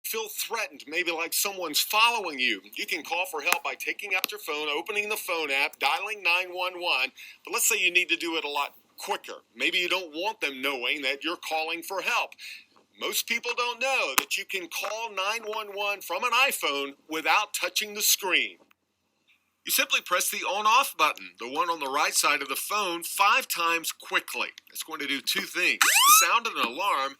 feel threatened, maybe like someone's following you, you can call for help by taking out your phone, opening the phone app, dialing 911. But let's say you need to do it a lot quicker. Maybe you don't want them knowing that you're calling for help. Most people don't know that you can call 911 from an iPhone without touching the screen. You simply press the on-off button, the one on the right side of the phone, 5 times quickly. It's going to do 2 things: sound an alarm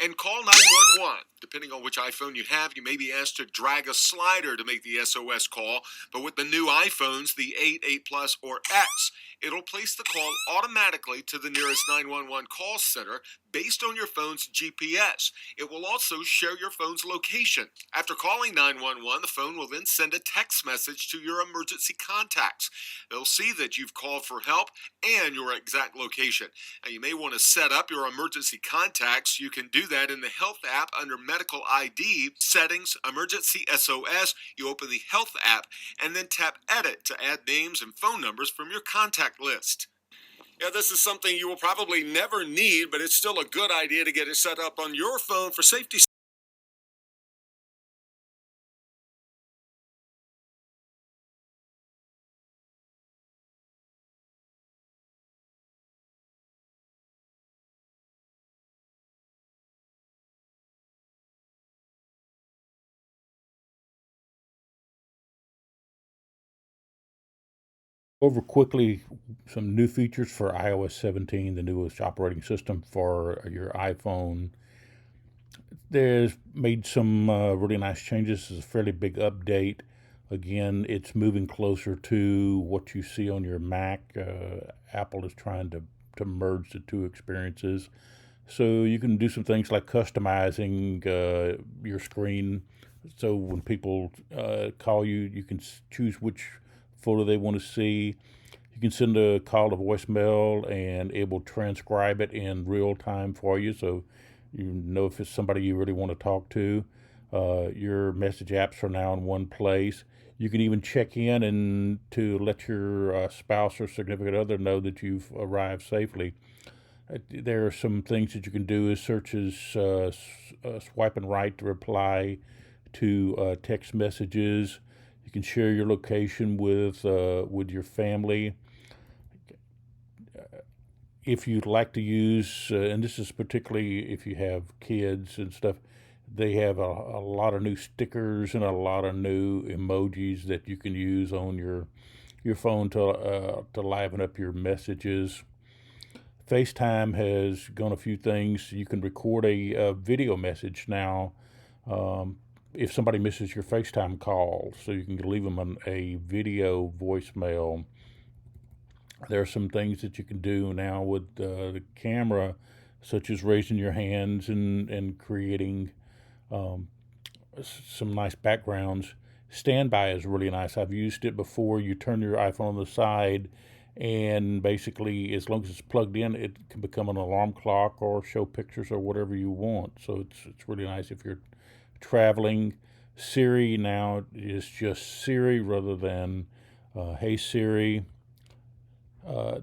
and call 911. Depending on which iPhone you have, you may be asked to drag a slider to make the SOS call. But with the new iPhones, the 8, 8 Plus, or X, it'll place the call automatically to the nearest 911 call center based on your phone's GPS. It will also share your phone's location. After calling 911, the phone will then send a text message to your emergency contacts. They'll see that you've called for help and your exact location. Now, you may want to set up your emergency contacts. You can do that in the Health app under Medical ID, Settings, Emergency SOS. You open the Health app and then tap Edit to add names and phone numbers from your contact list. Yeah, this is something you will probably never need, but it's still a good idea to get it set up on your phone for safety. Over quickly some new features for iOS 17, the newest operating system for your iPhone. There's made some really nice changes. It's a fairly big update. Again, it's moving closer to what you see on your Mac. Apple is trying to merge the two experiences. So you can do some things like customizing your screen. So when people call you, you can choose which photo they want to see. You can send a call to voicemail and it will transcribe it in real time for you, so you know if it's somebody you really want to talk to. Your message apps are now in one place. You can even check in and to let your spouse or significant other know that you've arrived safely. There are some things that you can do as search as swiping right to reply to text messages. You can share your location with your family. If you'd like to use, and this is particularly if you have kids and stuff, they have a lot of new stickers and a lot of new emojis that you can use on your phone to liven up your messages. FaceTime has gone a few things. You can record a video message now if somebody misses your FaceTime call, so you can leave them a video voicemail. There are some things that you can do now with the camera, such as raising your hands and creating some nice backgrounds. Standby is really nice. I've used it before. You turn your iPhone on the side, and basically, as long as it's plugged in, it can become an alarm clock or show pictures or whatever you want. So it's really nice if you're traveling. Siri now is just Siri rather than Hey Siri.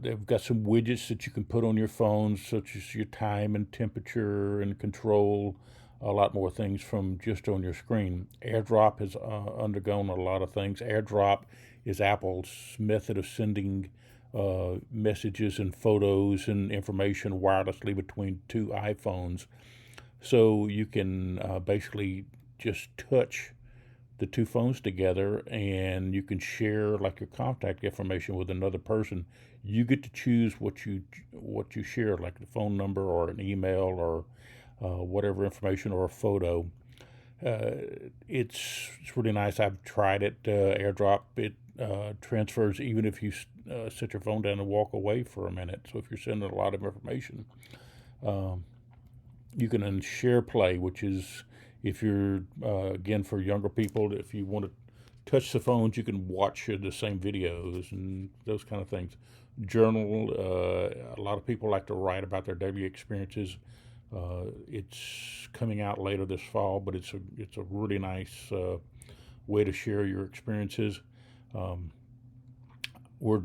They've got some widgets that you can put on your phone, such as your time and temperature, and control a lot more things from just on your screen. AirDrop has undergone a lot of things. AirDrop is Apple's method of sending messages and photos and information wirelessly between two iPhones. So you can basically just touch the two phones together and you can share like your contact information with another person. You get to choose what you share, like the phone number or an email or whatever information or a photo. It's really nice. I've tried it. AirDrop, it transfers even if you set your phone down and walk away for a minute. So if you're sending a lot of information, you can share play, which is if you're again for younger people, if you want to touch the phones, you can watch the same videos and those kind of things. Journal. A lot of people like to write about their daily experiences. It's coming out later this fall, but it's a really nice way to share your experiences. We're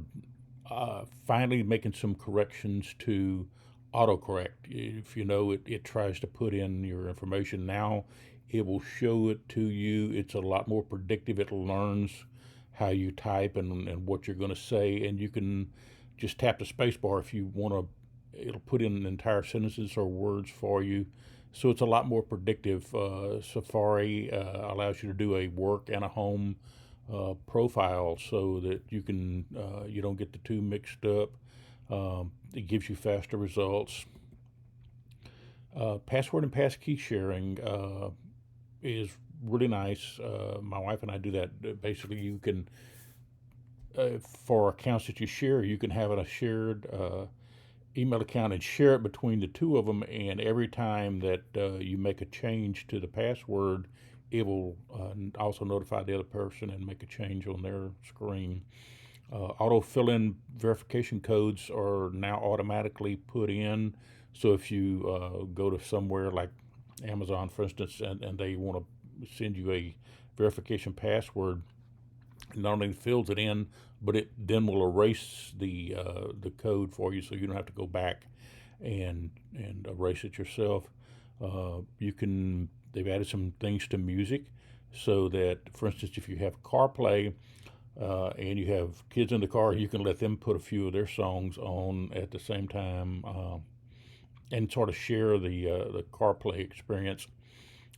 finally making some corrections to autocorrect. If you know it tries to put in your information. Now it will show it to you. It's a lot more predictive. It learns how you type and what you're going to say, and you can just tap the space bar if you want to. It'll put in entire sentences or words for you. So it's a lot more predictive. Safari allows you to do a work and a home profile so that you don't get the two mixed up. It gives you faster results. Password and passkey sharing is really nice. My wife and I do that. Basically, you can for accounts that you share, you can have a shared email account and share it between the two of them. And every time that you make a change to the password, it will also notify the other person and make a change on their screen. Auto fill in verification codes are now automatically put in. So if you go to somewhere like Amazon, for instance, and they want to send you a verification password, not only fills it in, but it then will erase the code for you, so you don't have to go back and erase it yourself. You can They've added some things to music, so that, for instance, if you have CarPlay and you have kids in the car, you can let them put a few of their songs on at the same time and sort of share the CarPlay experience.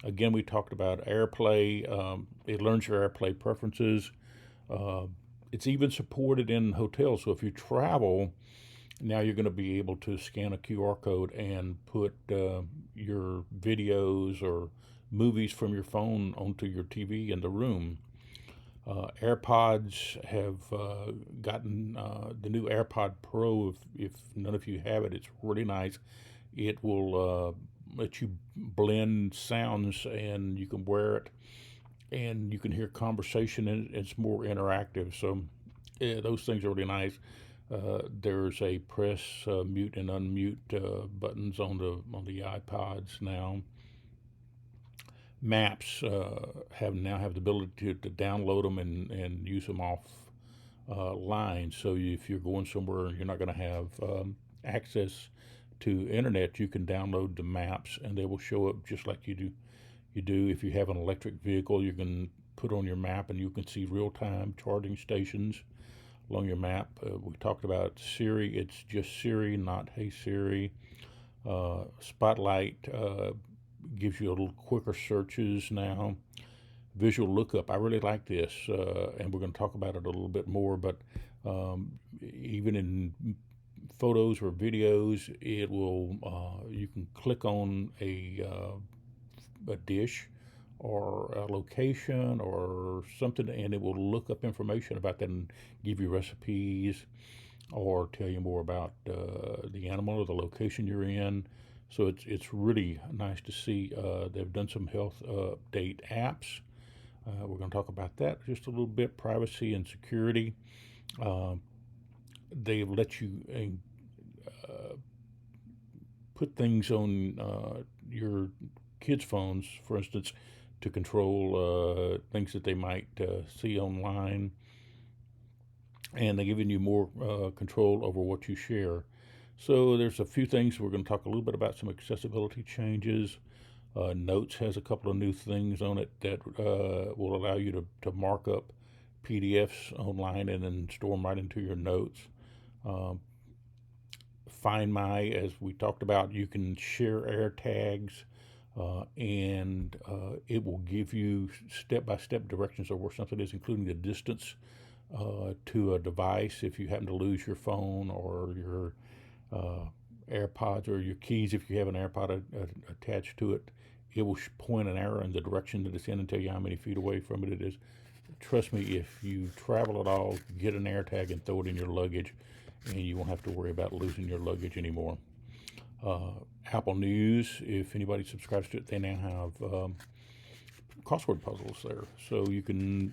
Again, we talked about AirPlay. It learns your AirPlay preferences. Uh, it's even supported in hotels. So if you travel, now you're going to be able to scan a QR code and put your videos or movies from your phone onto your TV in the room. AirPods have gotten the new AirPod Pro. If none of you have it, it's really nice. It will let you blend sounds, and you can wear it, and you can hear conversation, and it's more interactive. So those things are really nice. There's a press mute and unmute buttons on the iPods now. Maps have the ability to download them and use them off line. So if you're going somewhere and you're not going to have access to internet, you can download the maps and they will show up just like you do. If you have an electric vehicle, you can put on your map and you can see real-time charging stations along your map. We talked about Siri. It's just Siri, not Hey Siri. Spotlight gives you a little quicker searches now. Visual lookup. I really like this, and we're going to talk about it a little bit more. But even in photos or videos, it will. You can click on a dish or a location or something, and it will look up information about that and give you recipes or tell you more about the animal or the location you're in. So it's really nice to see. They've done some health update apps. We're going to talk about that just a little bit. Privacy and security. Uh, they let you put things on your kids' phones, for instance, to control things that they might see online, and they're giving you more control over what you share. So there's a few things. We're going to talk a little bit about some accessibility changes. Notes has a couple of new things on it that will allow you to mark up PDFs online and then store them right into your notes. Um, Find My, as we talked about, you can share air tags, and it will give you step-by-step directions of where something is, including the distance to a device if you happen to lose your phone or your AirPods or your keys. If you have an AirPod attached to it, it will point an arrow in the direction that it's in and tell you how many feet away from it is. Trust me, if you travel at all, get an AirTag and throw it in your luggage, and you won't have to worry about losing your luggage anymore. Apple News, if anybody subscribes to it, they now have crossword puzzles there. So you can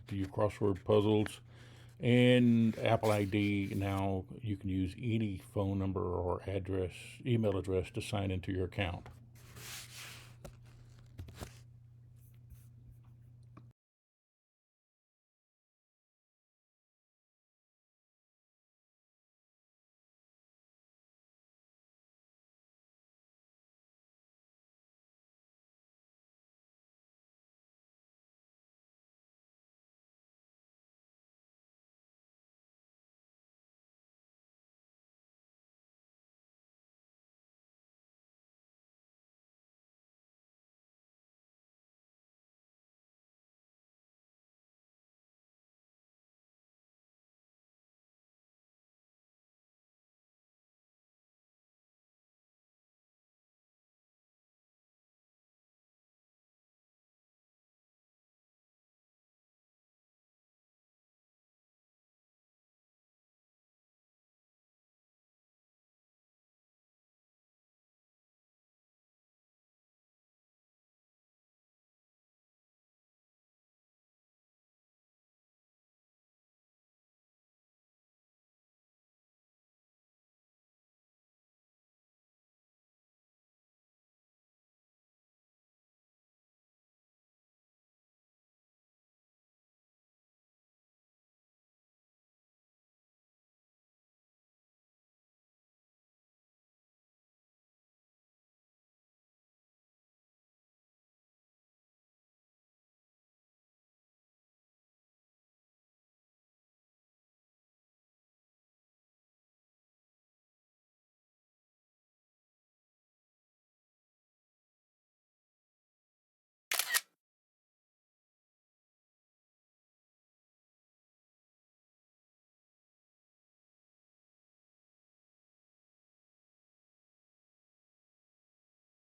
do your crossword puzzles. And Apple ID, now you can use any phone number or address, email address to sign into your account.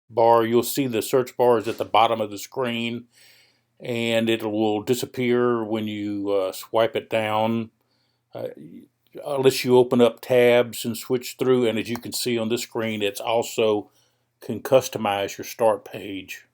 bar, you'll see the search bar is at the bottom of the screen, and it will disappear when you swipe it down. Uh, unless you open up tabs and switch through, and as you can see on this screen, it's also can customize your start page.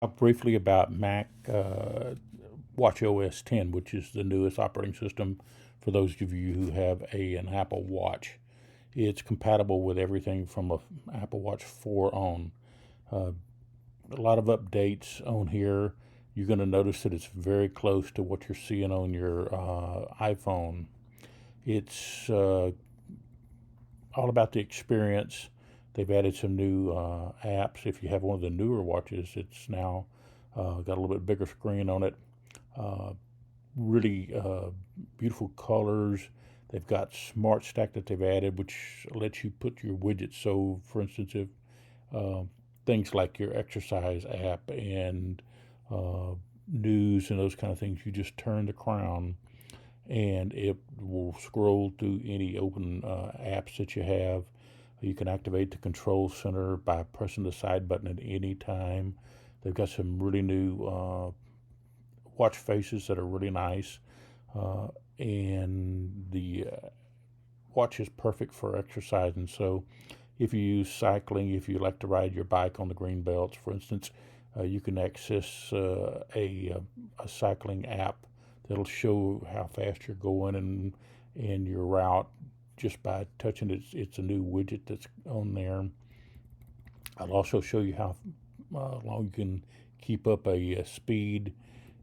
Talk briefly about Mac Watch OS 10, which is the newest operating system for those of you who have an Apple Watch. It's compatible with everything from a Apple Watch 4 on. A lot of updates on here. You're going to notice that it's very close to what you're seeing on your iPhone. It's all about the experience. They've added some new apps. If you have one of the newer watches, it's now got a little bit bigger screen on it. Really beautiful colors. They've got Smart Stack that they've added, which lets you put your widgets. So, for instance, if things like your exercise app and news and those kind of things, you just turn the crown and it will scroll through any open apps that you have. You can activate the control center by pressing the side button at any time. They've got some really new watch faces that are really nice, and the watch is perfect for exercising. So if you use cycling, if you like to ride your bike on the green belts, for instance, you can access a cycling app that'll show how fast you're going and your route just by touching it. It's a new widget that's on there. I'll also show you how long you can keep up a speed.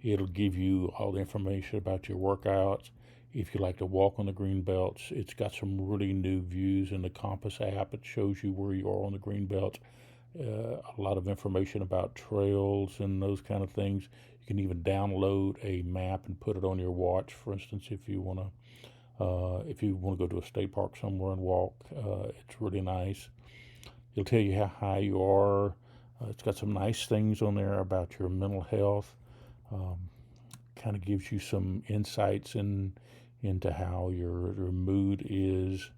It'll give you all the information about your workouts. If you like to walk on the green belts, it's got some really new views in the Compass app. It shows you where you are on the green belts. A lot of information about trails and those kind of things. You can even download a map and put it on your watch. For instance, if you want to go to a state park somewhere and walk, it's really nice. It'll tell you how high you are. It's got some nice things on there about your mental health. Kind of gives you some insights into how your mood is.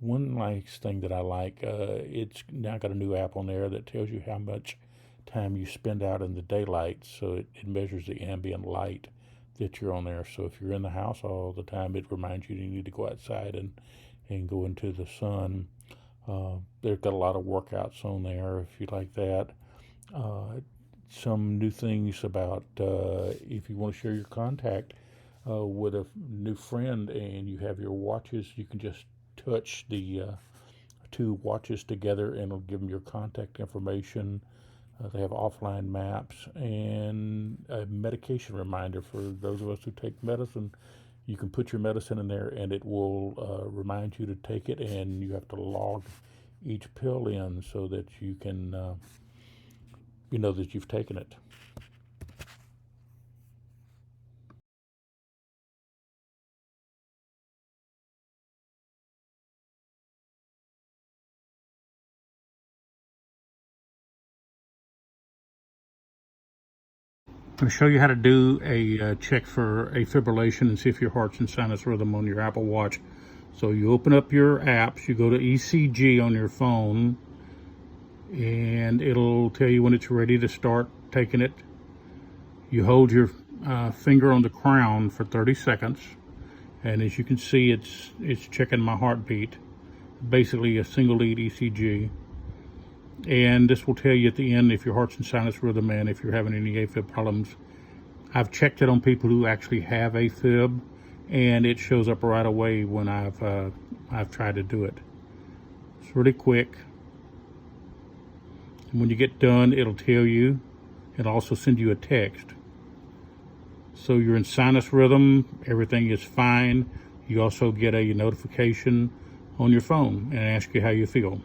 One nice thing that I like, it's now got a new app on there that tells you how much time you spend out in the daylight. So it measures the ambient light that you're on there. So if you're in the house all the time, it reminds you need to go outside and go into the sun. They've got a lot of workouts on there if you like that. Some new things about if you want to share your contact with a new friend and you have your watches, you can just touch the two watches together and it'll give them your contact information. They have offline maps and a medication reminder for those of us who take medicine. You can put your medicine in there and it will remind you to take it, and you have to log each pill in so that you can you know that you've taken it. I'm going to show you how to do a check for a fibrillation and see if your heart's in sinus rhythm on your Apple Watch. So you open up your apps, you go to ECG on your phone, and it'll tell you when it's ready to start taking it. You hold your finger on the crown for 30 seconds, and as you can see, it's checking my heartbeat. Basically a single lead ECG. And this will tell you at the end if your heart's in sinus rhythm and if you're having any AFib problems. I've checked it on people who actually have AFib, and it shows up right away when I've tried to do it. It's really quick. And when you get done, it'll tell you. It'll also send you a text. So you're in sinus rhythm, everything is fine. You also get a notification on your phone and ask you how you feel.